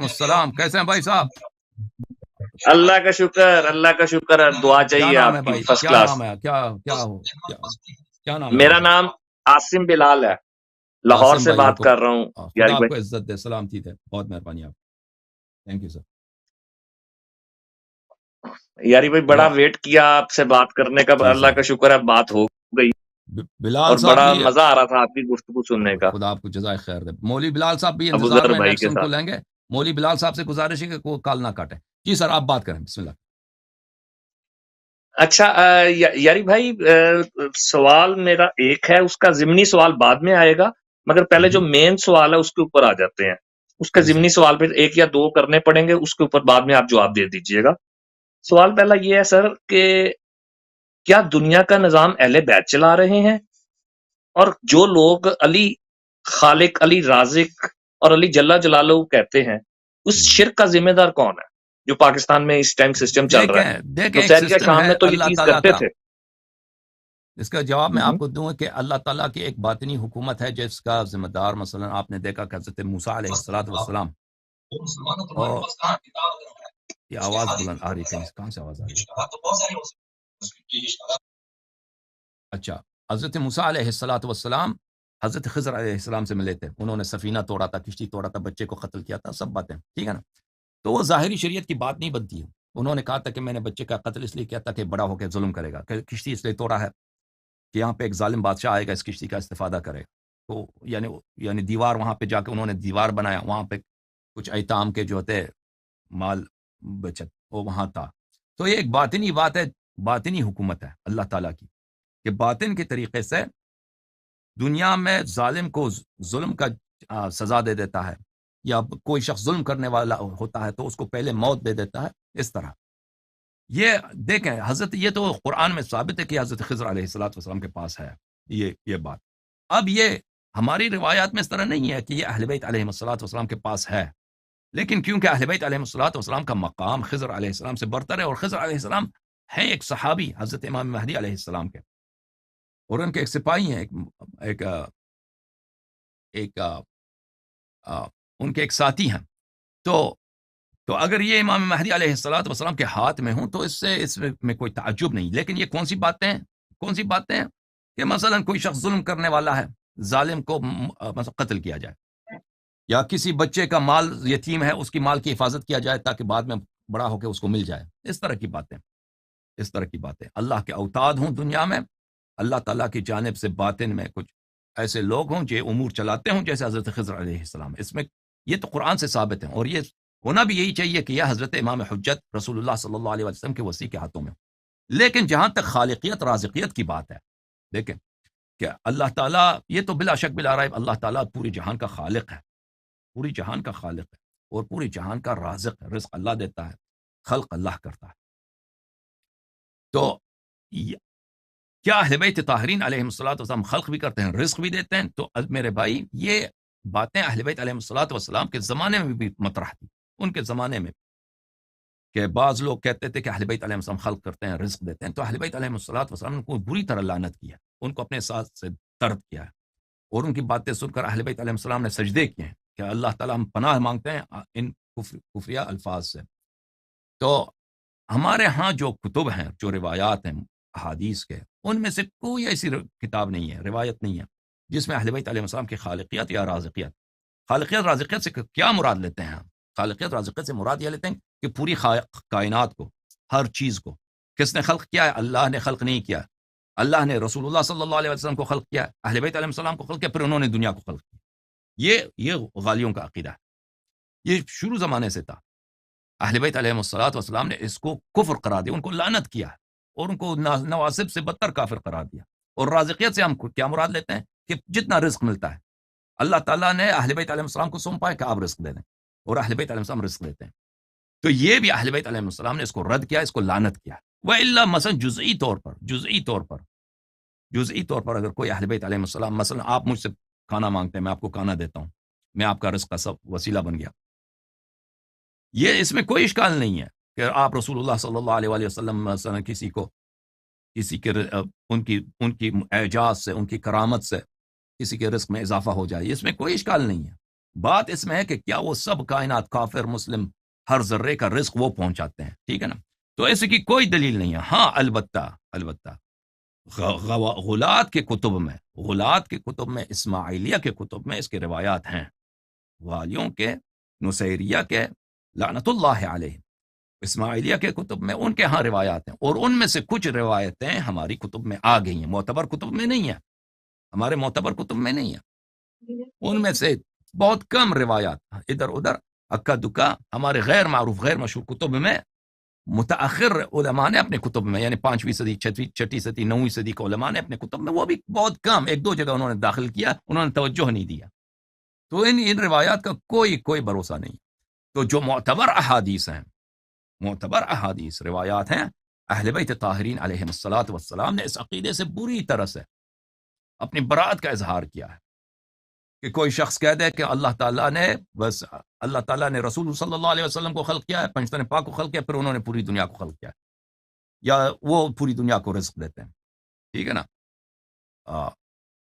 السلام، کیسے ہیں بھائی صاحب؟ اللہ کا شکر ہے، دعا کیا چاہیے نام آپ ہے کی بھائی؟ فرسٹ کیا کلاس۔ نام ہے؟ کیا نام ہے بھائی میرا صاحب؟ نام عاصم بلال ہے، لاہور قاسم سے بھائی بات کو کر رہا ہوں خدا یاری آپ بھائی۔ کو عزت دے، سلامتی دے، بہت مہربانی آپ، تھینک یو سر۔ یاری بھائی بڑا تو ویٹ کیا آپ سے بات کرنے کا، جی اللہ سر، کا شکر ہے بات ہو گئی، بلال اور صاحب بڑا بھی، مزہ آ رہا تھا آپ کی گفتگو سننے کا خدا آپ کو جزائے خیر دے۔ مولوی بلال صاحب بھی ابو انتظار ذر میں، بھائی نیکسٹ کے ان کو ساتھ۔ لیں گے۔ مولوی بلال صاحب سے گزارش ہے کہ وہ کال نہ کاٹیں۔ جی سر، آپ بات کریں، بسم اللہ۔ اچھا یاری بھائی، سوال میرا ایک ہے، اس کا ضمنی سوال بعد میں آئے گا، مگر پہلے جو مین سوال ہے اس کے اوپر آ جاتے ہیں۔ اس کا جی سر، ضمنی سوال پھر ایک یا دو کرنے پڑیں گے، اس کے اوپر بعد میں آپ جواب دے دیجئے گا۔ سوال پہلا یہ ہے سر کہ کیا دنیا کا نظام اہل بیت چلا رہے ہیں؟ اور جو لوگ علی خالق، علی رازق اور علی جل جلالہ کہتے ہیں، اس شرک کا ذمہ دار کون ہے جو پاکستان میں اس ٹائم سسٹم چل رہا ہے؟ دیکھیں ایک حسین کیا سسٹم شام ہے میں تو یہ اللہ چیز تعالیٰ کرتے کا، تھے۔ اس کا جواب میں آپ کو دوں کہ اللہ تعالیٰ کی ایک باطنی حکومت ہے جس کا ذمہ دار مثلا آپ نے دیکھا کہ حضرت موسیٰ علیہ السلام، اور یہ آواز بلند آ رہی، کہاں سے آواز آ رہی ہے؟ اچھا، حضرت موسیٰ علیہ السلام حضرت خضر علیہ السلام سے ملے تھے، انہوں نے سفینہ توڑا تھا، کشتی توڑا تھا، بچے کو قتل کیا تھا، سب باتیں ٹھیک ہے نا۔ تو وہ ظاہری شریعت کی بات نہیں بنتی ہے، انہوں نے کہا تھا کہ میں نے بچے کا قتل اس لیے کیا تھا کہ بڑا ہو کے ظلم کرے گا، کہ کشتی اس لیے توڑا ہے کہ یہاں پہ ایک ظالم بادشاہ آئے گا، اس کشتی کا استفادہ کرے گا۔ تو یعنی دیوار، وہاں پہ جا کے انہوں نے دیوار بنایا، وہاں پہ کچھ ایتام کے جو ہوتے مال بچت وہ وہاں تھا۔ تو یہ ایک باطنی بات ہے، باطنی حکومت ہے اللہ تعالیٰ کی، کہ باطن کے طریقے سے دنیا میں ظالم کو ظلم کا سزا دے دیتا ہے، یا کوئی شخص ظلم کرنے والا ہوتا ہے تو اس کو پہلے موت دے دیتا ہے، اس طرح۔ یہ دیکھیں حضرت، یہ تو قرآن میں ثابت ہے کہ حضرت خضر علیہ السلام کے پاس ہے یہ بات۔ اب یہ ہماری روایات میں اس طرح نہیں ہے کہ یہ اہل بیت علیہ السلام کے پاس ہے، لیکن کیونکہ اہل بیت علیہ السلام کا مقام خضر علیہ السلام سے برتر ہے، اور خضر علیہ السلام ہے ایک صحابی حضرت امام مہدی علیہ السلام کے، اور ان کے ایک سپاہی ہیں، ان کے ایک ساتھی ہیں۔ تو اگر یہ امام مہدی علیہ السلام کے ہاتھ میں ہوں تو اس میں کوئی تعجب نہیں۔ لیکن یہ کون سی باتیں ہیں کہ مثلا کوئی شخص ظلم کرنے والا ہے، ظالم کو مثلا قتل کیا جائے، یا کسی بچے کا مال یتیم ہے، اس کی مال کی حفاظت کیا جائے تاکہ بعد میں بڑا ہو کے اس کو مل جائے، اس طرح کی باتیں اللہ کے اوتاد ہوں دنیا میں، اللہ تعالیٰ کی جانب سے باطن میں کچھ ایسے لوگ ہوں جو امور چلاتے ہوں، جیسے حضرت خضر علیہ السلام۔ اس میں یہ تو قرآن سے ثابت ہے، اور یہ ہونا بھی یہی چاہیے کہ یہ حضرت امام حجت رسول اللہ صلی اللہ علیہ وسلم کے وصی کے ہاتھوں میں۔ لیکن جہاں تک خالقیت رازقیت کی بات ہے، دیکھیں کہ اللہ تعالیٰ، یہ تو بلا شک بلا ریب اللہ تعالیٰ پوری جہان کا خالق ہے، پوری جہان کا خالق ہے، اور پوری جہان کا رازق ہے، رزق اللہ دیتا ہے، خلق اللہ کرتا ہے۔ تو کیا اہل بیت طاہرین علیہم السلام خلق بھی کرتے ہیں، رزق بھی دیتے ہیں؟ تو میرے بھائی یہ باتیں اہل بیت علیہم السلام کے زمانے میں بھی مطرح تھی، ان کے زمانے میں، کہ بعض لوگ کہتے تھے کہ اہل بیت علیہ السلام خلق کرتے ہیں، رزق دیتے ہیں۔ تو اہل بیت علیہم السلام نے کو بری طرح لعنت کیا، ان کو اپنے ساتھ سے طرد کیا ہے، اور ان کی باتیں سن کر اہل بیت علیہ السلام نے سجدے کیے ہیں کہ اللہ تعالیٰ ہم پناہ مانگتے ہیں ان کفریہ الفاظ سے۔ تو ہمارے ہاں جو کتب ہیں، جو روایات ہیں احادیث کے، ان میں سے کوئی ایسی کتاب نہیں ہے، روایت نہیں ہے جس میں اہل بیت علیہ السلام کی خالقیت یا رازقیت، خالقیت رازقیت سے کیا مراد لیتے ہیں ہم؟ خالقیت رازقیت سے مراد یہ لیتے ہیں کہ پوری کائنات کو، ہر چیز کو کس نے خلق کیا ہے؟ اللہ نے خلق نہیں کیا، اللہ نے رسول اللہ صلی اللہ علیہ وسلم کو خلق کیا، اہل بیت علیہ السلام کو خلق کیا، پھر انہوں نے دنیا کو خلق کیا۔ یہ غالیوں کا عقیدہ ہے، یہ شروع زمانے سے تھا۔ اہل بیت علیہ السلام نے اس کو کفر قرار دیا، ان کو لعنت کیا، اور ان کو نواسب سے بدتر کافر قرار دیا۔ اور رازقیت سے ہم کیا مراد لیتے ہیں کہ جتنا رزق ملتا ہے، اللہ تعالیٰ نے اہل بیت علیہ السلام کو سونپا ہے کہ آپ رزق دے دیں، اور اہل بیت علیہ السلام رزق دیتے ہیں۔ تو یہ بھی اہل بیت علیہ السلام نے اس کو رد کیا، اس کو لعنت کیا۔ وَإِلَّا مثلا جزئی طور پر اگر کوئی اہل بیت علیہ السلام، مثلا آپ مجھ سے کھانا مانگتے ہیں، میں آپ کو کھانا دیتا ہوں، میں آپ کا رزق کا سب وسیلہ بن گیا، یہ اس میں کوئی اشکال نہیں ہے کہ آپ رسول اللہ صلی اللہ علیہ وآلہ وسلم مثلا کسی کے ان کی اعجاز سے، ان کی کرامت سے کسی کے رزق میں اضافہ ہو جائے، اس میں کوئی اشکال نہیں ہے۔ بات اس میں ہے کہ کیا وہ سب کائنات کافر مسلم ہر ذرے کا رزق وہ پہنچاتے ہیں؟ ٹھیک ہے نا؟ تو ایسے کی کوئی دلیل نہیں ہے. ہاں البتہ غلات کے کتب میں اسماعیلیہ کے کتب میں اس کے روایات ہیں، والیوں کے، نصیریہ کے، لعنت اللہ علیہ، اسماعیلیہ کے کتب میں ان کے ہاں روایات ہیں، اور ان میں سے کچھ روایتیں ہماری کتب میں آ گئی ہیں، معتبر کتب میں نہیں ہیں، ہمارے معتبر کتب میں نہیں ہیں. ان میں سے بہت کم روایات ادھر ادھر اکا دکا ہمارے غیر معروف غیر مشہور کتب میں متاخر علماء نے اپنے کتب میں، یعنی 5ویں صدی 6ویں صدی 9ویں صدی کے علماء نے اپنے کتب میں، وہ بھی بہت کم، 1-2 جگہ انہوں نے داخل کیا، انہوں نے توجہ نہیں دیا. تو ان روایات کا کوئی بھروسہ نہیں. تو جو معتبر احادیث روایات ہیں، اہل بیت طاہرین علیہم الصلاۃ والسلام نے اس عقیدے سے بری طرح سے اپنی برات کا اظہار کیا ہے کہ کوئی شخص کہہ دے کہ اللہ تعالیٰ نے رسول صلی اللہ علیہ وسلم کو خلق کیا ہے، پنجتن پاک کو خلق کیا، پھر انہوں نے پوری دنیا کو خلق کیا ہے، یا وہ پوری دنیا کو رزق دیتے ہیں. ٹھیک ہے نا؟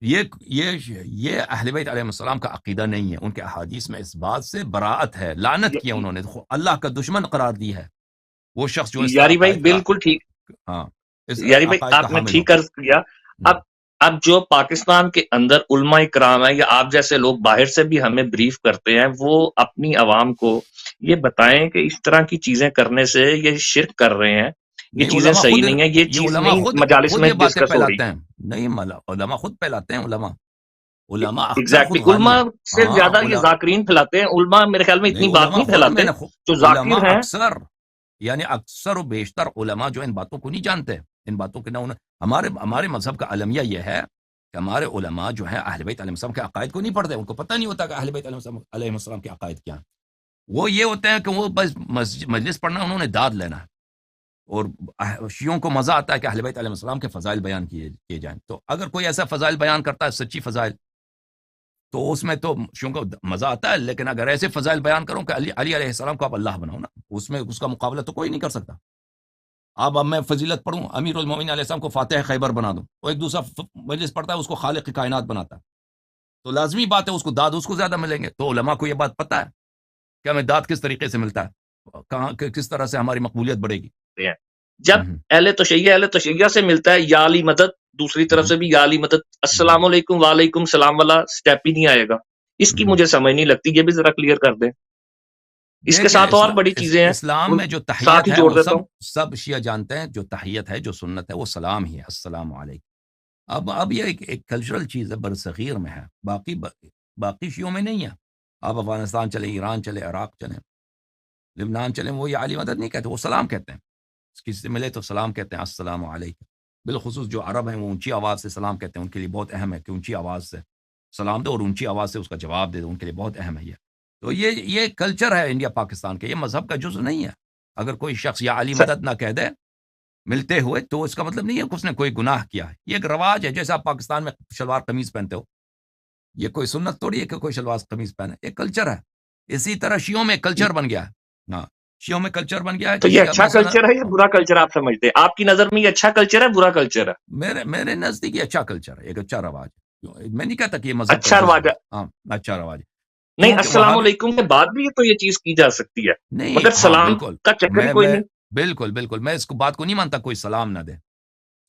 یہ اہل بیت علیہ السلام کا عقیدہ نہیں ہے. ان کے احادیث میں اس بات سے براعت ہے، لعنت کیا انہوں نے، اللہ کا دشمن قرار دی ہے وہ شخص جو اس یاری بھائی عقائد کا. بالکل ٹھیک. ہاں، اس یاری بھائی عقائد کا آپ نے حامل ہو. ٹھیک عرض کیا. اب جو پاکستان کے اندر علماء کرام ہیں یا آپ جیسے لوگ باہر سے بھی ہمیں بریف کرتے ہیں، وہ اپنی عوام کو یہ بتائیں کہ اس طرح کی چیزیں کرنے سے یہ شرک کر رہے ہیں، یہ نہیں، چیزیں صحیح نہیں ہیں، یہ چیز علماء نہیں خود مجالس میں یہ باتیں ڈسکس ہو رہی. پھیلاتے ہیں. نہیں، علماء خود پھیلاتے ہیں. علماء اکثر ایگزیکٹلی خود غالی علماء ہیں. سے ہاں، زیادہ یہ ذاکرین پھیلاتے ہیں. علماء میرے خیال میں اتنی نہیں، بات نہیں پھیلاتے. جو علماء ذاکر ہیں اکثر و بیشتر علماء جو ان باتوں کو نہیں جانتے، ان باتوں کے نہ ہمارے مذہب کا المیہ یہ ہے کہ ہمارے علماء جو ہیں اہل بیت علیہ السلام کے عقائد کو نہیں پڑھتے، ان کو پتہ نہیں ہوتا کہ اہل بیت علیہ السلام کے عقائد کیا ہیں. وہ یہ ہوتے ہیں کہ وہ بس مجلس پڑھنا، انہوں نے داد لینا ہے، اور شیعوں کو مزہ آتا ہے کہ اہل بیت علیہ السلام کے فضائل بیان کیے جائیں. تو اگر کوئی ایسا فضائل بیان کرتا ہے، سچی فضائل، تو اس میں تو شیعوں کو مزہ آتا ہے. لیکن اگر ایسے فضائل بیان کروں کہ علی علیہ السلام کو آپ اللہ بناؤ نا، اس میں اس کا مقابلہ تو کوئی نہیں کر سکتا. اب میں فضیلت پڑھوں، امیر المومنین علیہ السلام کو فاتح خیبر بنا دوں، وہ ایک دوسرا مجلس پڑھتا ہے، اس کو خالق کائنات بناتا ہے، تو لازمی بات ہے اس کو داد اس کو زیادہ ملیں گے. تو علماء کو یہ بات پتہ ہے کہ ہمیں داد کس طریقے سے ملتا ہے، کس طرح سے ہماری مقبولیت بڑھے گی. جب اہل تشیع سے ملتا ہے یا علی مدد، دوسری طرف سے بھی یا علی مدد، السلام علیکم وعلیکم السلام والا سٹیپ ہی نہیں آئے گا. اس کی مجھے سمجھ نہیں لگتی، یہ بھی ذرا کلیئر کر دیں. اس کے ساتھ اور بڑی چیزیں ہیں اسلام میں جو تحیت ساتھ ہی ہے، جوڑ وہ دیتا ہوں. سب شیعہ جانتے ہیں. جو تحیت ہے، جو سنت ہے، وہ سلام ہی ہے، السلام علیکم. اب یہ ایک کلچرل چیز ہے، برصغیر میں ہے، باقی شیعوں میں نہیں ہے. آپ افغانستان چلے، ایران چلے، عراق چلے، لبنان چلیں، وہ یہ علی مدد نہیں کہتے، وہ سلام کہتے ہیں. کسی سے ملے تو سلام کہتے ہیں، السلام علیکم. بالخصوص جو عرب ہیں، وہ اونچی آواز سے سلام کہتے ہیں. ان کے لیے بہت اہم ہے کہ اونچی آواز سے سلام دو اور اونچی آواز سے اس کا جواب دے دو، ان کے لیے بہت اہم ہے یہ. تو یہ کلچر ہے انڈیا پاکستان کے، یہ مذہب کا جزء نہیں ہے. اگر کوئی شخص یا علی مدد نہ کہہ دے ملتے ہوئے، تو اس کا مطلب نہیں ہے کہ اس نے کوئی گناہ کیا ہے. یہ ایک رواج ہے، جیسے آپ پاکستان میں شلوار قمیض پہنتے ہو، یہ کوئی سنت تھوڑی ہے کہ کوئی شلوار قمیض پہنے، ایک کلچر ہے. اسی طرح شیعوں میں کلچر بن گیا ہے. ہاں، شیعوں میں کلچر بن گیا ہے تو کہ یہ شیعہ اچھا کلچر ہے یا برا کلچر آپ سمجھتے ہیں؟ آپ کی نظر میں یہ اچھا کلچر ہے برا کلچر ہے؟ میرے نزدیک یہ اچھا کلچر ہے، ایک اچھا رواج ہے. میں نہیں کہتا کہ یہ مذہب کا اچھا جزء رواج ہے. ہے. ہاں، اچھا رواج ہے. نہیں، کیونکہ السلام علیکم کے بعد بھی تو یہ چیز کی جا سکتی ہے، نہیں، مگر ہاں سلام بالکل، کا چکر ہی کوئی نہیں. بالکل میں اس کو بات کو نہیں مانتا کوئی سلام نہ دے.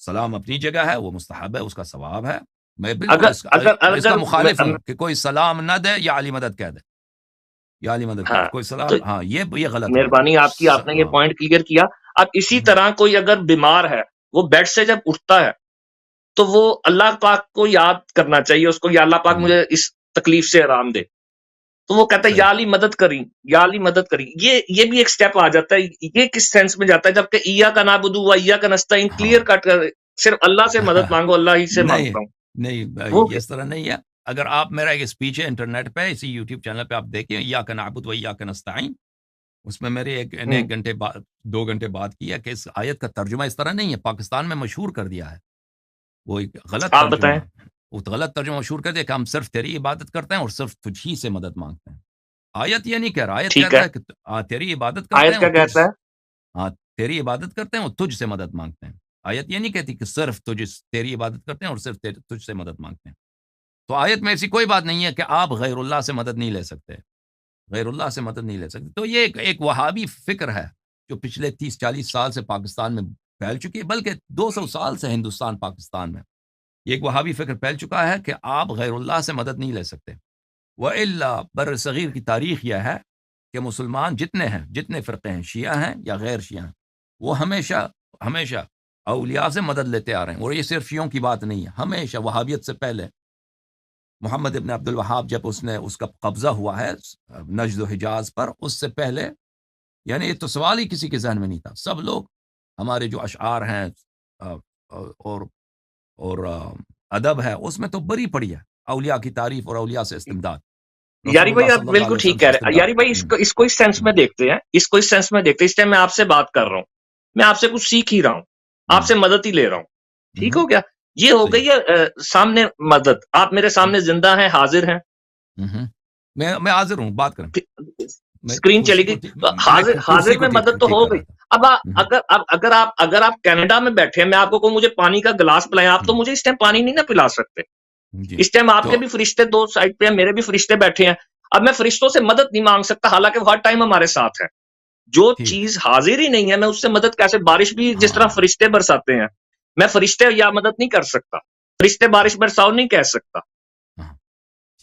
سلام اپنی جگہ ہے، وہ مستحب ہے، اس کا ثواب ہے. میں بالکل اس کا مخالف ہوں کہ کوئی سلام نہ دے یا علی مدد کہہ دے، یا علی مدد کہہ دے کوئی تو سلام. ہاں، یہ غلط بات مہربانی آپ کی، آپ نے یہ پوائنٹ کلیئر کیا. اب اسی طرح کوئی اگر بیمار ہے، وہ بیڈ سے جب اٹھتا ہے تو وہ اللہ پاک کو یاد کرنا چاہیے اس کو، یا اللہ پاک مجھے اس تکلیف سے آرام دے. تو وہ کہتا ہے یا علی مدد کری، یا علی مدد کری. یہ بھی ایک سٹیپ آ جاتا ہے. یہ کس سینس میں جاتا ہے؟ جبکہ ایاک نعبد و ایاک نستعین کلیئر کٹ کر صرف اللہ سے مدد مانگو، اللہ ہی سے مانگتا ہوں. نہیں، اس طرح نہیں ہے. اگر آپ میرا ایک اسپیچ ہے انٹرنیٹ پہ، اسی یوٹیوب چینل پہ آپ دیکھیں، ایاک نعبد و ایاک نستعین، اس میں میرے ایک گھنٹے بعد 2 گھنٹے بعد کیا کہ اس آیت کا ترجمہ اس طرح نہیں ہے. پاکستان میں مشہور کر دیا ہے وہ ایک غلط آپ ترجمہ. بتائیں. وہ غلط ترجمہ مشہور کر دیا کہ ہم صرف تیری عبادت کرتے ہیں اور صرف تجھ ہی سے مدد مانگتے ہیں. آیت یہ نہیں کہہ رہا، آیت کہتا ہے کہ تیری عبادت کرتے آیت ہیں کیا اور کہتا ہے؟ ہاں، تیری عبادت کرتے ہیں اور تجھ سے مدد مانگتے ہیں. آیت یہ نہیں کہتی کہ صرف تیری عبادت کرتے ہیں اور صرف تجھ سے مدد مانگتے ہیں. تو آیت میں ایسی کوئی بات نہیں ہے کہ آپ غیر اللہ سے مدد نہیں لے سکتے، غیر اللہ سے مدد نہیں لے سکتے. تو یہ ایک وہابی فکر ہے جو پچھلے 30-40 سال سے پاکستان میں پھیل چکی ہے، بلکہ 200 سال سے ہندوستان پاکستان میں یہ ایک وہابی فکر پھیل چکا ہے کہ آپ غیر اللہ سے مدد نہیں لے سکتے. وَإِلَّا بر صغیر کی تاریخ یہ ہے کہ مسلمان جتنے ہیں، جتنے فرقے ہیں، شیعہ ہیں یا غیر شیعہ ہیں، وہ ہمیشہ اولیاء سے مدد لیتے آ رہے ہیں. اور یہ صرف شیعوں کی بات نہیں ہے، ہمیشہ وہابیت سے پہلے محمد ابن عبد الوہاب جب اس کا قبضہ ہوا ہے نجد و حجاز پر، اس سے پہلے یعنی یہ تو سوال ہی کسی کے ذہن میں نہیں تھا. سب لوگ ہمارے جو اشعار ہیں اور ادب ہے، اس میں تو بری پڑی ہے اولیاء کی تعریف اور اولیاء سے استمداد. یاری بھائی آپ بالکل ٹھیک کہہ رہے ہیں. یاری بھائی اس کو اس سینس میں دیکھتے ہیں، اس ٹائم میں آپ سے بات کر رہا ہوں، میں آپ سے کچھ سیکھ ہی رہا ہوں، آپ سے مدد ہی لے رہا ہوں. ٹھیک ہو گیا؟ یہ ہو گئی ہے سامنے مدد. آپ میرے سامنے زندہ ہیں، حاضر ہیں. میں حاضر ہوں، بات کریں. اسکرین چلی گئی. حاضر میں مدد تو ہو گئی. اب اگر آپ کینیڈا میں بیٹھے ہیں، میں آپ کو کہوں مجھے پانی کا گلاس پلائیں، آپ تو مجھے اس ٹائم پانی نہیں نہ پلا سکتے. اس ٹائم آپ کے بھی فرشتے دو سائڈ پہ ہیں، میرے بھی فرشتے بیٹھے ہیں. اب میں فرشتوں سے مدد نہیں مانگ سکتا، حالانکہ وہ ہر ٹائم ہمارے ساتھ ہے. جو چیز حاضر ہی نہیں ہے، میں اس سے مدد کیسے؟ بارش بھی جس طرح فرشتے برساتے ہیں، میں فرشتے یا مدد نہیں کر سکتا. فرشتے بارش برساؤ نہیں کہہ سکتا.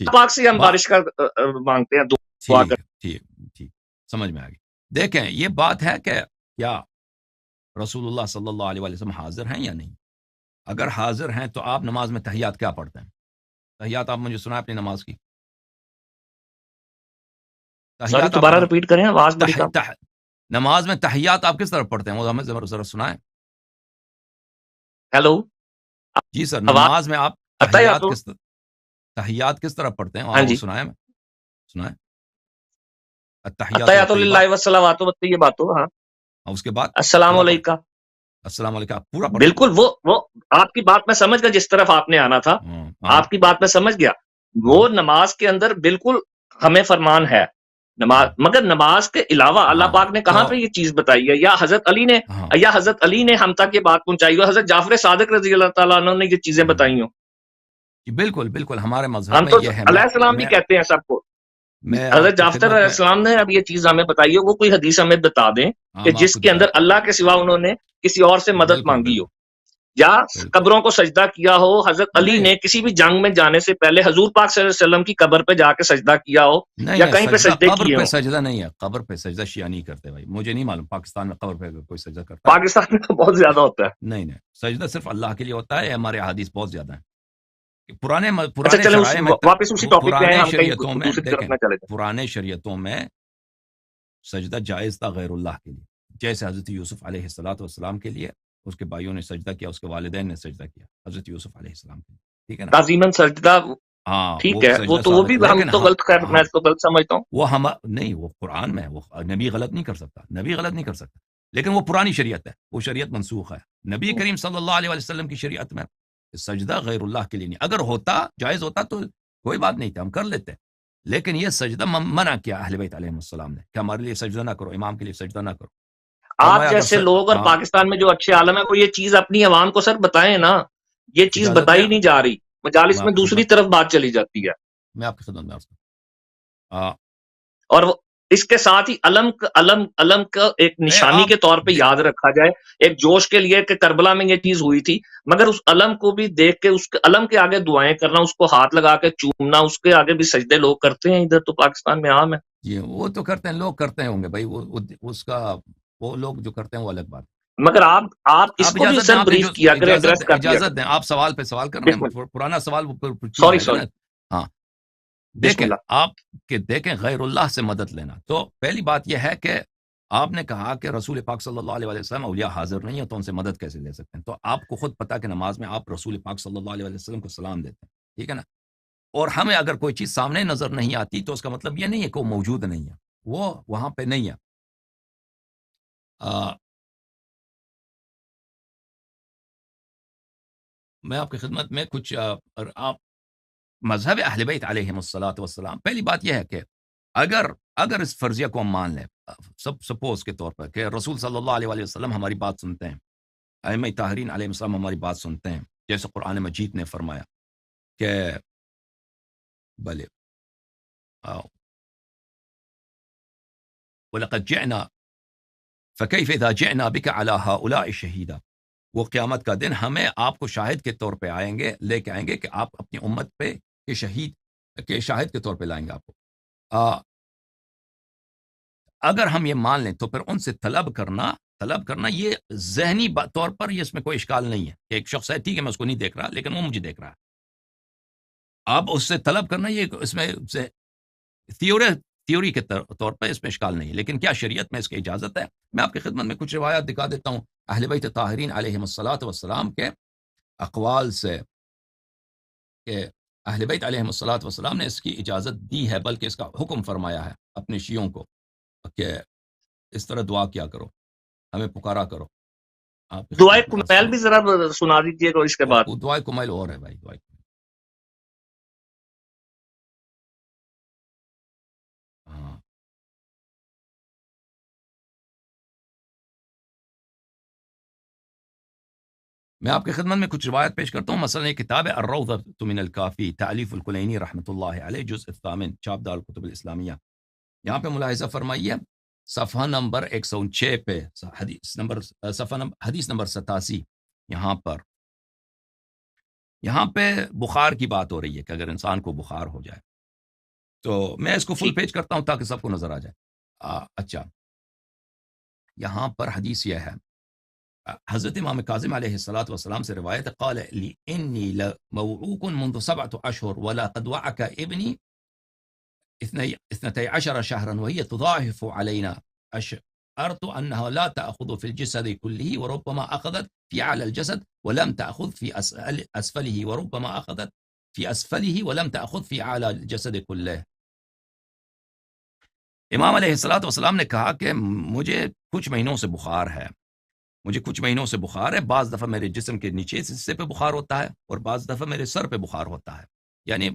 پاک سے ہم بارش کا مانگتے ہیں، دعا کرتے ہیں. ٹھیک سمجھ میں آ گئی. دیکھیں یہ بات ہے کہ کیا رسول اللہ صلی اللہ علیہ وسلم حاضر ہیں یا نہیں. اگر حاضر ہیں تو آپ نماز میں تحیات کیا پڑھتے ہیں؟ تحیات آپ مجھے سنائیں اپنی نماز کی. سوری دوبارہ ریپیٹ کریں، آواز بڑی کم. نماز میں تحیات آپ کس طرح پڑھتے ہیں وہ ہمیں ذرا سنائیں. ہیلو جی سر، نماز میں آپ تحیات کس طرح پڑھتے ہیں؟ ہاں جی سنائیں. التحیات للہ والصلوات والطیبات. ہاں اس کے بعد السلام علیکم. السلام علیکم پورا بالکل. وہ آپ کی بات میں سمجھ گیا، جس طرف آپ نے آنا تھا آپ کی بات میں سمجھ گیا. وہ نماز کے اندر بالکل ہمیں فرمان ہے نماز، مگر نماز کے علاوہ اللہ پاک نے کہاں پہ یہ چیز بتائی ہے؟ یا حضرت علی نے ہم تک یہ بات پہنچائی ہو، حضرت جعفر صادق رضی اللہ تعالیٰ عنہ نے یہ چیزیں بتائی ہوں. بالکل ہمارے مذہب ہم میں تو یہ ہے. علیہ السلام بھی کہتے ہیں سب کو. حضرت جعفر علیہ السلام نے اب یہ چیز ہمیں بتائی ہو، وہ کوئی حدیث ہمیں بتا دیں کہ جس کے اندر اللہ کے سوا انہوں نے کسی اور سے مدد مانگی ہو، یا قبروں کو سجدہ کیا ہو. حضرت علی نے کسی بھی جنگ میں جانے سے پہلے حضور پاک صلی اللہ علیہ وسلم کی قبر پہ جا کے سجدہ کیا ہو، یا کہیں پہ سجدے کیے ہو. سجدہ نہیں ہے، قبر پہ سجدہ شیعہ نہیں کرتے بھائی. مجھے نہیں معلوم پاکستان میں قبر پہ کوئی سجدہ کرتا ہے. پاکستان میں تو بہت زیادہ ہوتا ہے. نہیں سجدہ صرف اللہ کے لیے ہوتا ہے. ہمارے احادیث بہت زیادہ ہیں. پرانے شریعتوں میں سجدہ جائز تھا غیر اللہ کے لیے، جیسے حضرت یوسف علیہ السلام کے لیے اس کے بھائیوں نے سجدہ کیا، اس کے والدین نے سجدہ کیا حضرت یوسف علیہ السلام کے لیے. ٹھیک ہے نا، تعظیماً سجدہ. ہاں ٹھیک ہے، وہ تو وہ بھی ہم تو غلط، خیر میں تو غلط سمجھتا ہوں. وہ نہیں، وہ قرآن میں وہ نبی غلط نہیں کر سکتا، لیکن وہ پرانی شریعت ہے، وہ شریعت منسوخ ہے. نبی کریم صلی اللہ علیہ وسلم کی شریعت میں سجدہ غیر اللہ کے لیے نہیں. اگر ہوتا جائز ہوتا تو کوئی بات نہیں تھا، ہم کر لیتے، لیکن یہ سجدہ منع کیا اہل بیت علیہ السلام نے کہ ہمارے لیے سجدہ نہ کرو، امام کے لیے سجدہ نہ کرو. آپ جیسے لوگ اور پاکستان میں جو اچھے عالم ہیں، وہ یہ چیز اپنی عوام کو سر بتائیں نا. یہ چیز بتائی نہیں جا رہی، مجالس میں دوسری طرف بات چلی جاتی ہے. میں آپ کی خدمت میں عرض کروں. اور اس کے ساتھ ہی علم کا ایک نشانی کے طور پہ یاد رکھا جائے، ایک جوش کے لیے کہ کربلا میں یہ چیز ہوئی تھی، مگر اس علم کو بھی دیکھ کے، اس علم کے آگے دعائیں کرنا، اس کو ہاتھ لگا کے چومنا، اس کے آگے بھی سجدے لوگ کرتے ہیں. ادھر تو پاکستان میں عام ہے. جی وہ تو کرتے ہیں، لوگ کرتے ہوں گے بھائی، اس کا وہ لوگ جو کرتے ہیں وہ الگ بات. مگر آپ اس کو بھی سر بریف کیا کریں، ایڈریس کر دیا. اجازت دیں، آپ سوال پہ سوال کر رہے ہیں، پرانا سوال. سوری. ہاں دیکھیں غیر اللہ سے مدد لینا. تو پہلی بات یہ ہے کہ آپ نے کہا کہ رسول پاک صلی اللہ علیہ وسلم اولیاء حاضر نہیں ہے تو ان سے مدد کیسے لے سکتے ہیں. تو آپ کو خود پتا کہ نماز میں آپ رسول پاک صلی اللہ علیہ وسلم کو سلام دیتے ہیں، ٹھیک ہے نا. اور ہمیں اگر کوئی چیز سامنے نظر نہیں آتی تو اس کا مطلب یہ نہیں ہے کہ وہ موجود نہیں ہے، وہ وہاں پہ نہیں ہے. میں آپ کی خدمت میں کچھ آپ مذہب اہل بیت علیہم الصلاۃ والسلام. پہلی بات یہ ہے کہ اگر اس فرضیہ کو ہم مان لیں، سپوز کے طور پر کہ رسول صلی اللہ علیہ وسلم ہماری بات سنتے ہیں، ائمہ طاہرین علیہ السلام ہماری بات سنتے ہیں، جیسے قرآن مجید نے فرمایا کہ بلے آؤ وَلَقَدْ جِئْنَا فَكَيْفَ إِذَا جِئْنَا بِكَ عَلَى هَؤُلَاءِ شَهِيدًا، وہ قیامت کا دن ہمیں آپ کو شاہد کے طور پہ آئیں گے، لے کے آئیں گے کہ آپ اپنی امت پہ کہ شہید کے شاہد کے طور پہ لائیں گے آپ کو۔ اگر ہم یہ مان لیں تو پھر ان سے طلب کرنا یہ ذہنی طور پر یہ اس میں کوئی اشکال نہیں ہے کہ ایک شخص ہے، ٹھیک ہے میں اس کو نہیں دیکھ رہا لیکن وہ مجھے دیکھ رہا ہے، آپ اس سے طلب کرنا یہ اس میں تھیوری کے طور پر اس میں اشکال نہیں ہے، لیکن کیا شریعت میں اس کی اجازت ہے؟ میں آپ کی خدمت میں کچھ روایات دکھا دیتا ہوں اہل بیت طاہرین علیہم الصلاۃ والسلام کے اقوال سے کہ اہل بیت علیہم الصلاۃ والسلام نے اس کی اجازت دی ہے، بلکہ اس کا حکم فرمایا ہے اپنے شیعوں کو کہ اس طرح دعا کیا کرو، ہمیں پکارا کرو۔ آپ کی دعائے خدمت میں عرض کمیل کروں بھی ذرا سنا دیجیے گا اس کے بعد۔ دعائے کمیل اور ہے بھائی، دعائے کمیل ہاں میں آپ کی خدمت میں کچھ روایت پیش کرتا ہوں، مثلا یہ کتاب ہے الروضۃ من الکافی تالیف الکلینی رحمۃ اللہ علیہ، جزء الثامن، چاپ دار الکتب الاسلامیہ۔ یہاں پہ ملاحظہ فرمائیے صفحہ نمبر 106 پہ حدیث نمبر 87، یہاں پہ بخار کی بات ہو رہی ہے کہ اگر انسان کو بخار ہو جائے تو میں اس کو فل پیج کرتا ہوں تاکہ سب کو نظر آ جائے۔ اچھا یہاں پر حدیث یہ ہے، حضرت امام کاظم علیہ الصلاۃ والسلام سے روایت ہے، قال لی انی لموعوک منذ 7 اشہر ولقد وعک ابنی 12 شهرا وهي تضاعف علينا، أشعرت أنها لا تأخذ في الجسد كله وربما أخذت في أعلى الجسد ولم تأخذ في أسفله وربما أخذت في أسفله ولم تأخذ في أعلى الجسد كله۔ امام علیہ الصلاۃ والسلام نے کہا کہ مجھے کچھ مہینوں سے بخار ہے، بعض دفعہ میرے جسم کے نیچے حصے پہ بخار ہوتا ہے اور بعض دفعہ میرے سر پہ بخار ہوتا ہے، یعنی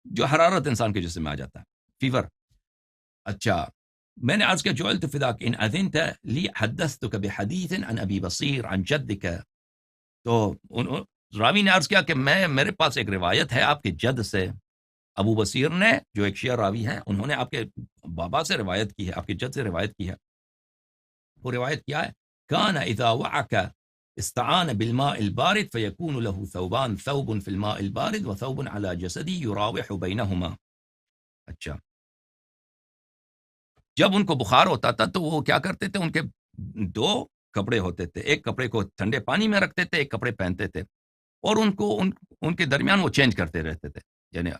جو حرارت انسان کے جسم میں آ جاتا ہے، فیور۔ اچھا میں نے عرض کیا جعلت فداک ان اذنت لی حدثتک بحدیث عن ابی بصیر عن جدک، تو راوی نے عرض کیا کہ میرے پاس ایک روایت ہے آپ کے جد سے، ابو بصیر نے جو ایک شیعہ راوی ہیں انہوں نے آپ کے بابا سے روایت کی ہے، آپ کے جد سے روایت کی ہے۔ وہ روایت کیا ہے؟ کان اذا وعک استعان بالماء البارد فيكون له ثوبان، ثوب في الماء البارد وثوب على جسدي يراوح بينهما۔ اچھا جب ان کو بخار ہوتا تھا تو وہ کیا کرتے تھے، ان کے 2 کپڑے ہوتے تھے، ایک کپڑے کو ٹھنڈے پانی میں رکھتے تھے، ایک کپڑے پہنتے تھے اور ان کو ان کے درمیان وہ چینج کرتے رہتے تھے، یعنی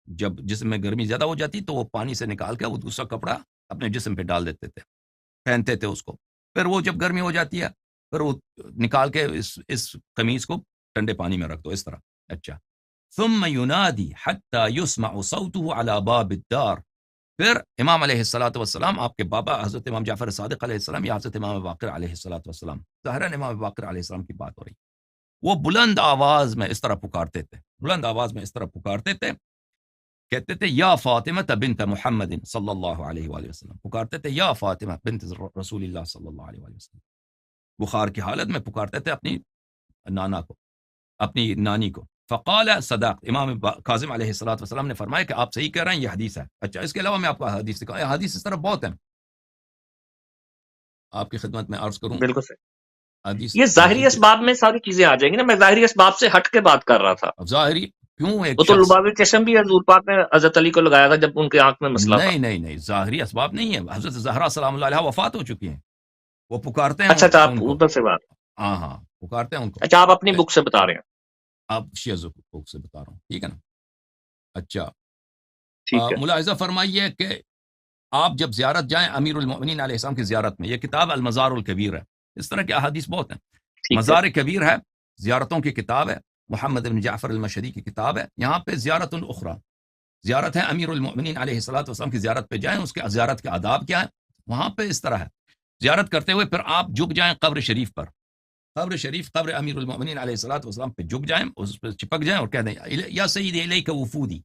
جب جسم میں گرمی زیادہ ہو جاتی تو وہ پانی سے نکال کے وہ دوسرا کپڑا اپنے جسم پہ ڈال دیتے تھے، پہنتے تھے اس کو، پھر وہ جب گرمی ہو جاتی ہے پھر وہ نکال کے اس قمیص کو ٹھنڈے پانی میں رکھ دو، اس طرح۔ اچھا ثم ینادی حتی یسمع صوته علی باب الدار، پھر امام علیہ الصلاۃ والسلام آپ کے بابا حضرت امام جعفر صادق علیہ السلام یا حضرت امام باقر علیہ الصلاۃ والسلام، ظاہراً امام باقر علیہ السلام کی بات ہو رہی، وہ بلند آواز میں اس طرح پکارتے تھے، کہتے تھے یا فاطمہ بنت محمد صلی اللہ علیہ وآلہ وسلم، پکارتے تھے یا فاطمہ بنت رسول اللہ صلی اللہ علیہ وآلہ وسلم، بخار کی حالت میں پکارتے تھے اپنی نانا کو، اپنی نانی کو۔ فقال صدق، امام کاظم علیہ الصلاۃ والسلام نے فرمایا کہ آپ صحیح کہہ رہے ہیں، یہ حدیث ہے۔ اچھا اس کے علاوہ میں آپ کو حدیث دکھاؤں، یہ حدیث اس طرح بہت ہیں، آپ کی خدمت میں عرض کروں بالکل صحیح۔ حدیث یہ ظاہری اسباب میں ساری چیزیں آ جائیں گی نا، میں ظاہری اسباب سے ہٹ کے بات کر رہا تھا۔ ظاہری کیوں ایک وہ تو شخص، لباب چشم بھی حضور پاک نے حضرت علی کو لگایا تھا جب ان کے آنکھ میں مسئلہ تھا۔ نہیں ظاہری اسباب نہیں ہے، حضرت زہرا سلام اللہ علیہ وفات ہو چکی ہیں، وہ پکارتے ہیں اچھا آپ ان کو، ادھر سے بات، ہاں پکارتے ہیں ان کو۔ اچھا آپ اپنی بک سے بتا رہے ہیں؟ آپ شیعہ بک سے بتا رہا ہوں، ٹھیک ہے نا۔ اچھا ٹھیک ہے، ملاحظہ فرمائیے کہ آپ جب زیارت جائیں امیر المؤمنین علیہ السلام کی زیارت میں، یہ کتاب المزار الکبیر ہے، اس طرح کے احادیث بہت ہیں، ٹھیک ہے، مزار کبیر ہے، زیارتوں کی کتاب ہے، محمد بن جعفر المشہدی کی کتاب ہے، یہاں پہ زیارت الاخری، زیارت ہے امیر المؤمنین علیہ الصلوۃ والسلام کی زیارت پہ جائیں، اس کے زیارت کے آداب کیا ہیں، وہاں پہ اس طرح ہے، زیارت کرتے ہوئے پھر آپ جھک جائیں قبر شریف پر، قبر شریف، قبر امیر المؤمنین علیہ الصلوۃ والسلام پہ جھک جائیں، اس پہ چپک جائیں اور کہہ دیں یا سیدی الیک وفودی،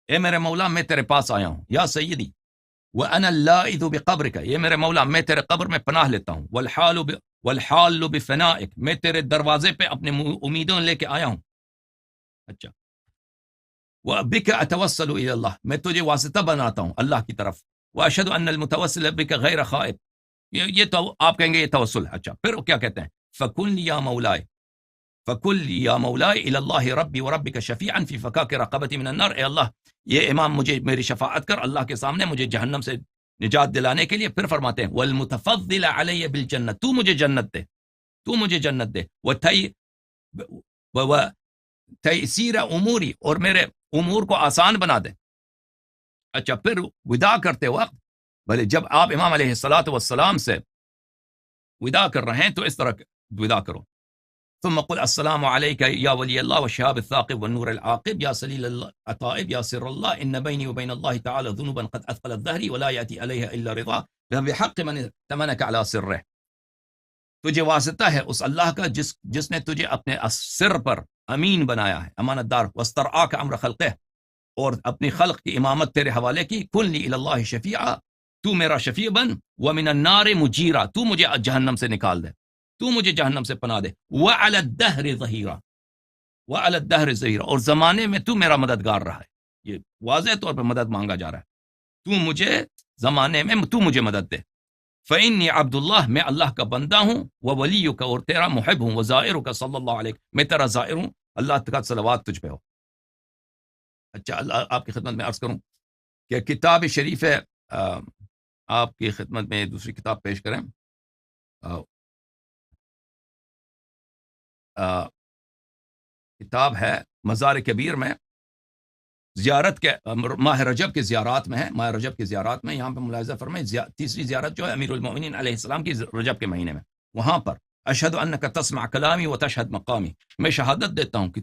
اے میرے مولا میں تیرے پاس آیا ہوں، یا سیدی وَأَنَا اللَّائِذُ بِقَبْرِكَ، یہ میرے مولا میں تیرے قبر میں پناہ لیتا ہوں، وَالْحَالُ بِفَنَائِكَ، میں تیرے دروازے پہ اپنے امیدوں لے کے آیا ہوں۔ اچھا وبک اتوسل الی اللہ، میں تجھے واسطہ بناتا ہوں اللہ کی طرف، واشهد ان المتوسل بک غیر خائب، یہ تو آپ کہیں گے یہ توسل ہے۔ اچھا پھر کیا کہتے ہیں؟ فکن یا مولاي فکل یا مولاي الى اللہ ربی وربک شفیعا فی فکاک رقبتی من النار، اے اللہ یہ امام مجھے میری شفاعت کر اللہ کے سامنے مجھے جہنم سے نجات دلانے کے لیے۔ پھر فرماتے ہیں والمتفضل علی بالجنہ، تو مجھے جنت دے، تو مجھے جنت دے، تیسیر اموری، اور میرے امور کو آسان بنا دے۔ اچھا پھر وداع کرتے وقت بھلے جب آپ امام علیہ الصلاۃ والسلام سے وداع کر رہے ہیں تو اس طرح وداع کرو، ثم قل السلام علیک یا ولی اللہ والشہاب الثاقب والنور العاقب یا سلیل العطائب یا سر اللہ ان بینی وبین اللہ تعالی ذنوبا قد اثقلت ظہری ولا یاتی علیہ الا رضا بحق من ائتمنک علی سرہ، تجھے واسطہ ہے اس اللہ کا جس نے تجھے اپنے سر پر امین بنایا ہے، امانت دار، واسترعاک امر خلقہ، اور اپنی خلق کی امامت تیرے حوالے کی، کن لی الی اللہ شفیعا، تو میرا شفیع بن، ومن النار مجیرا، تو مجھے جہنم سے نکال دے، تو مجھے جہنم سے پناہ دے، وعلی الدہر ظہیرا، وعلی الدہر ظہیرا، اور زمانے میں تو میرا مددگار رہا ہے، یہ واضح طور پر مدد مانگا جا رہا ہے، تو مجھے زمانے میں تو مجھے مدد دے، فإنی عبد اللہ، میں اللہ کا بندہ ہوں، وولیک، اور تیرا محب ہوں، وزائرک صلی اللہ علیہ، میں تیرا زائر ہوں، اللہ کا صلوات تجھ پہ ہو۔ اچھا اللہ آپ کی خدمت میں عرض کروں کہ کتاب شریف ہے، آپ کی خدمت میں دوسری کتاب پیش کریں، کتاب ہے مزار کبیر میں زیارت کے ماہ رجب کے زیارات میں ہے، ماہ رجب کے زیارات میں یہاں پہ ملاحظہ فرمائیں، تیسری زیارت جو ہے امیر المؤمنین علیہ السلام کی رجب کے مہینے میں، وہاں پر اشہد انک تسمع کلامی و تشہد مقامی، میں شہادت دیتا ہوں کہ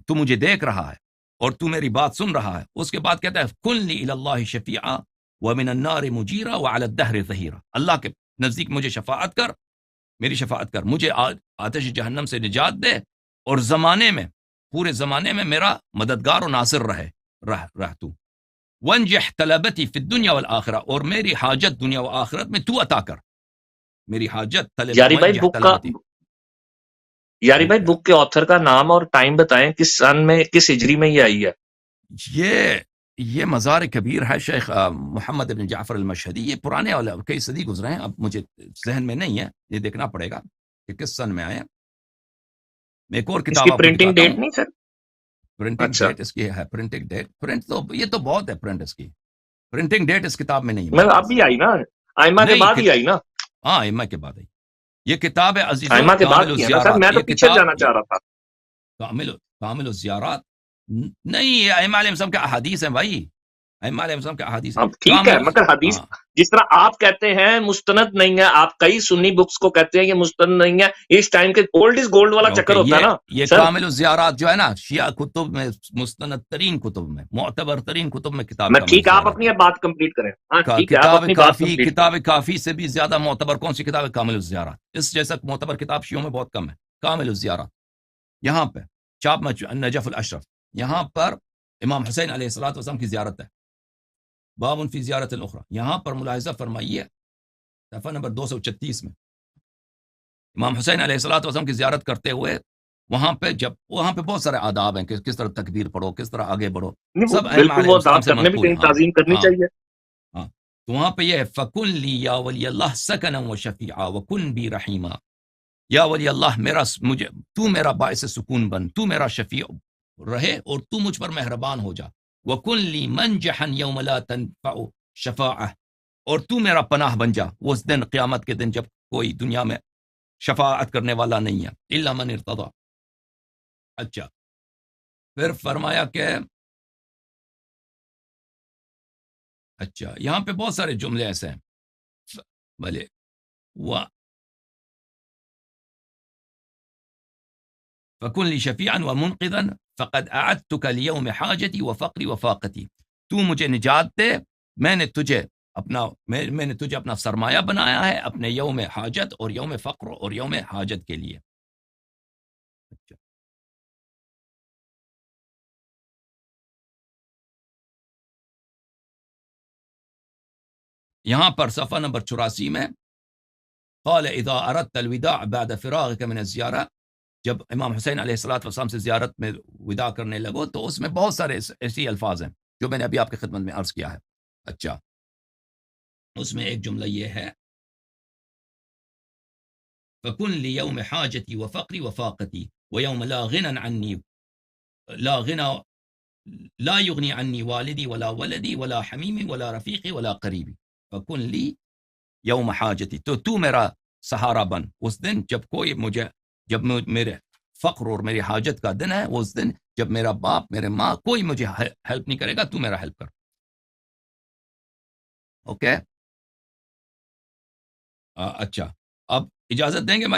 تو مجھے دیکھ رہا ہے اور تو میری بات سن رہا ہے۔ اس کے بعد کہتا ہے کن لی الی اللہ شفیعا ومن النار مجیرا وعلی الدہر ظہیرا، اللہ کے نزدیک مجھے شفاعت کر، میری شفاعت کر، مجھے آتش جہنم سے نجات دے، اور زمانے میں، پورے زمانے میں میرا مددگار و ناصر رہ تو، وانجح طلبتی فی الدنیا والآخرہ، اور میری حاجت دنیا و آخرت میں تو عطا کر، میری حاجت طلب یاری بھائی وانجح بک کا طلبتی۔ یاری بھائی بک کے آتھر کا نام اور ٹائم بتائیں، کس سن میں، کس ہجری میں یہ آئی ہے؟ یہ مزار کبیر ہے شیخ محمد بن جعفر المشہدی، یہ پرانے والا کئی صدی گزرے ہیں، اب مجھے ذہن میں نہیں ہے، یہ دیکھنا پڑے گا کہ کس سن میں آئے ہیں۔ میں ایک اور اس کتاب کی آپ کو پرنٹنگ دکھاتا ڈیٹ ہوں، نہیں سر؟ پرنٹنگ اچھا، ڈیٹ اس کی ہے، پرنٹنگ ڈیٹ، پرنٹ تو یہ تو بہت ہے، پرنٹ اس کی پرنٹنگ ڈیٹ اس کتاب میں نہیں ہے میں میرے اب پاس، بھی آئی نا، آئمہ کے نہیں بعد ہی آئی نا، ہاں ائمہ کے بعد آئی یہ کتاب ہے عزیزو آئمہ کے بعد کامل کی ہے نا سر، میں الزیارات، تو یہ پیچھے کتاب جانا چاہ رہا تھا۔ کامل الزیارات نہیں، یہ ائمہ علیہ السلام کے احادیث ہیں بھائی، ائمہ علیہ السلام کے احادیث ہیں، اب ٹھیک ہے، کامل، مگر حدیث ہاں جس طرح آپ کہتے ہیں مستند نہیں ہے، آپ کئی سنی بکس کو کہتے ہیں یہ مستند نہیں ہے، اس ٹائم کے اولڈ از گولڈ والا کیونکہ چکر ہوتا ہے نا یہ سر۔ کامل الزیارات جو ہے نا شیعہ کتب میں، مستند ترین کتب میں، معتبر ترین کتب میں کتاب میں کامل ٹھیک ہے، آپ الزیارات اپنی اب بات کمپلیٹ کریں، ہاں ہے۔ ٹھیک ہے، آپ اپنی بات کمپلیٹ کریں۔ کتاب کافی سے بھی زیادہ معتبر کون سی کتاب ہے؟ کامل الزیارات، اس جیسا معتبر کتاب شیعوں میں بہت کم ہے، کامل الزیارات۔ یہاں پہ چاپ نجف الاشرف، یہاں پر امام حسین علیہ الصلوۃ والسلام کی زیارت ہے، باب فی زیارت الاخرى، یہاں پر ملاحظہ فرمائیے صفحہ نمبر 236 میں، امام حسین علیہ الصلوۃ والسلام کی زیارت کرتے ہوئے وہاں پہ بہت سارے آداب ہیں کہ کس طرح تکبیر پڑھو، کس طرح آگے بڑھو، نہیں، سب ائمہ بالکل علیہ وہ السلام آپ سے کرنے بھی منقول کہیں ہیں۔ ہاں تعظیم کرنی ہاں چاہیے۔ ہاں، تو وہاں پہ یہ ہے فکن لی یا ولی اللہ سکنا و شفیعا وکن بی رحیما، یا ولی اللہ تو میرا باعث سکون بن، تو میرا شفیع رہے اور تو مجھ پر مہربان ہو جا، وکن لی منجحا یوم لا تنفع شفاعہ، اور تو میرا پناہ بن جا اس دن، قیامت کے دن، جب کوئی دنیا میں شفاعت کرنے والا نہیں ہے، الا من ارتضی۔ اچھا پھر فرمایا کہ اچھا یہاں پہ بہت سارے جملے ایسے ہیں بھلے فکن لی شفیعا ومنقذا فقد اعدتک لیوم حاجتی وفقری وفاقتی، تو مجھے نجات دے، میں نے تجھے اپنا سرمایہ بنایا ہے اپنے یوم حاجت اور یوم فقر اور یوم حاجت کے لیے۔ اچھا یہاں پر صفحہ نمبر 84 میں قال اذا اردت الوداع بعد فراغك من الزیارہ، جب امام حسین علیہ السلام سے زیارت میں وداع کرنے لگو تو اس میں بہت سارے ایسی الفاظ ہیں جو میں نے ابھی آپ کی خدمت میں عرض کیا ہے. اچھا، اس میں ایک جملہ یہ ہے فَكُنْ لِيَوْمِ حَاجَتِي وَفَقْرِي وَفَاقَتِي وَيَوْمَ لَا غِنًى عَنِّي لا غنى لا يغني عني والدي ولا ولدي ولا حميمي ولا رفيقي ولا قريبي فكن لي يوم حاجتي. تو میرا سہارا بن اس دن جب کوئی مجھے، جب میرے فقر اور میری حاجت کا دن ہے، اس دن جب میرا باپ میرے ماں کوئی مجھے ہیلپ نہیں کرے گا، تو میرا ہیلپ کر. اوکے، اچھا، اب اجازت دیں گے بھائی.